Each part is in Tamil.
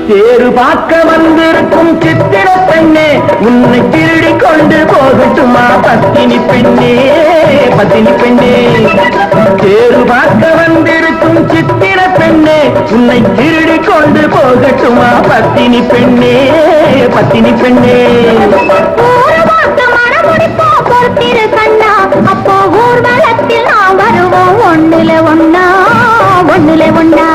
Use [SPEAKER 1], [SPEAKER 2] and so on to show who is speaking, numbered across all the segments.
[SPEAKER 1] தேரு பார்க்க வந்திருக்கும் சித்திர பெண்ணே, உன்னை திருடி கொண்டு போகட்டுமா பத்தினி பெண்ணே, பத்தினி பெண்ணே. தேரு பார்க்க வந்திருக்கும் சித்திர பெண்ணே, உன்னை திருடி கொண்டு போகட்டுமா பத்தினி பெண்ணே, பத்தினி பெண்ணே.
[SPEAKER 2] பொறுத்திரு கண்ணா, அப்போ ஊர்வலத்தில் நான் வருவோம் ஒண்ணுல ஒண்ணா, ஒண்ணுல ஒண்ணா.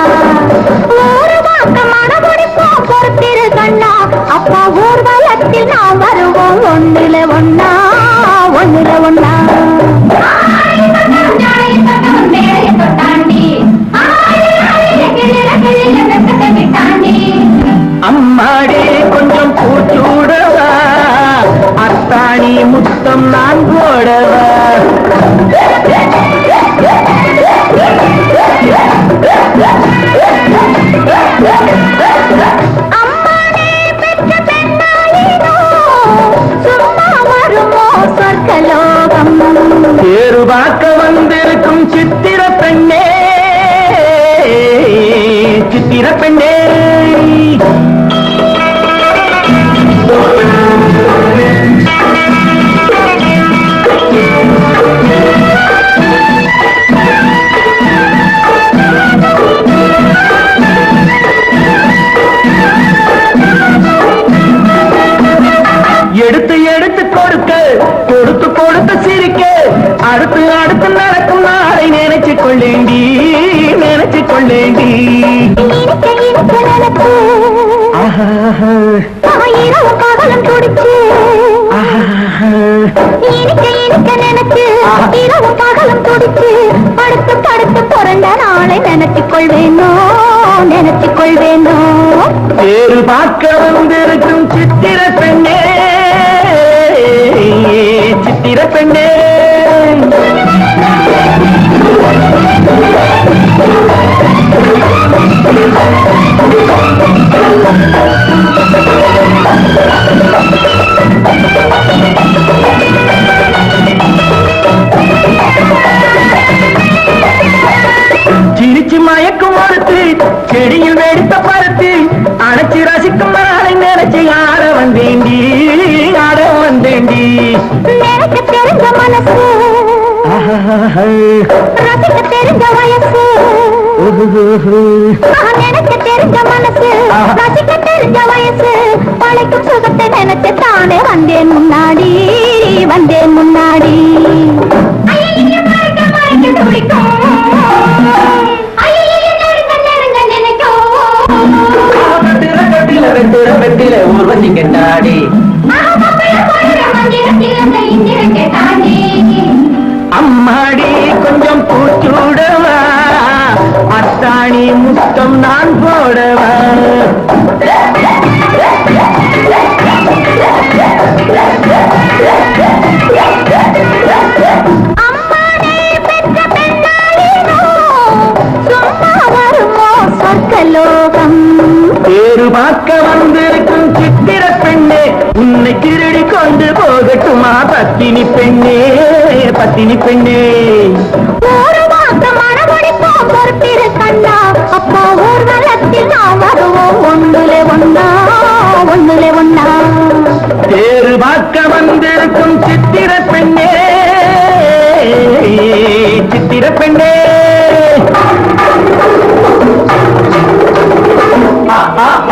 [SPEAKER 2] பொறுத்திரு கண்ணா, அப்பா ஊர்வலத்தில் நாம் வருவோம் ஒண்ணுல ஒண்ணா, ஒண்ணுல ஒண்ணா.
[SPEAKER 1] அம்மாடி கொஞ்சம் பூச்சூடவா, அத்தாணி முத்தம் நான் போடவா. தேரு பார்க்க வந்திருக்கும் சித்திர பெண்ணே, சித்திர பெண்ணே. எடுத்து எடுத்து கொடுக்க, கொடுத்து கொடுத்து சிரிக்க, அடுத்து அடுத்து நடக்கும் நாளை நினைச்சு கொள்ளேண்டி, நினைச்சு கொள்ளேண்டி.
[SPEAKER 2] இரவு பகலும் துடிச்சு, நினைச்சு இரவு பகலும் துடிச்சு, படுத்து படுத்து பிறந்த நாளை நினைச்சு கொள்வேனோ, நினைச்சு கொள்வேனோ.
[SPEAKER 1] தேரு பார்க்க வந்திருக்கும் சித்திர பெண்ணே, சித்திர பெண்ணே. சிரிச்சு மயக்கும் ஒருத்து, செடியில் வெடித்த பருத்து, அணைச்சி ரசிக்கும் நாளை நினைச்சு ஆட வந்தேண்டி, ஆட வந்தேண்டி.
[SPEAKER 2] நினைக்க தெரிஞ்ச மனசு, ரசிக்க தெரிஞ்ச வயசு, நினைக்க தெரிஞ்ச மனசு, ரசிக்க தெரிஞ்ச வயசு, பழைக்கும் சுகத்தை நினைச்சு தானே வந்தேன் முன்னாடி, வந்தேன் முன்னாடி.
[SPEAKER 1] ஊர்வசி கெட்டாடி, அம்மாடி கொஞ்சம் பூச்சூடவா, அத்தாணி முத்தம் நான் போடவா. தேரு பார்க்க வந்திருக்கும் சித்திர பெண்ணே, உன்னை திருடி கொண்டு போகட்டுமா பத்தினி பெண்ணே, பத்தினி பெண்ணே.
[SPEAKER 2] ஒரு மாசம் மனமுடிப்போம் பொறுத்திரு கண்ணா, அப்போ ஊர்வலத்தில் நாம் வருவோம் ஒண்ணுல ஒண்ணா, ஒண்ணுல ஒண்ணா.
[SPEAKER 1] தேரு பார்க்க வந்திருக்கும் சித்திர பெண்ணே, சித்திர பெண்ணே. ஆ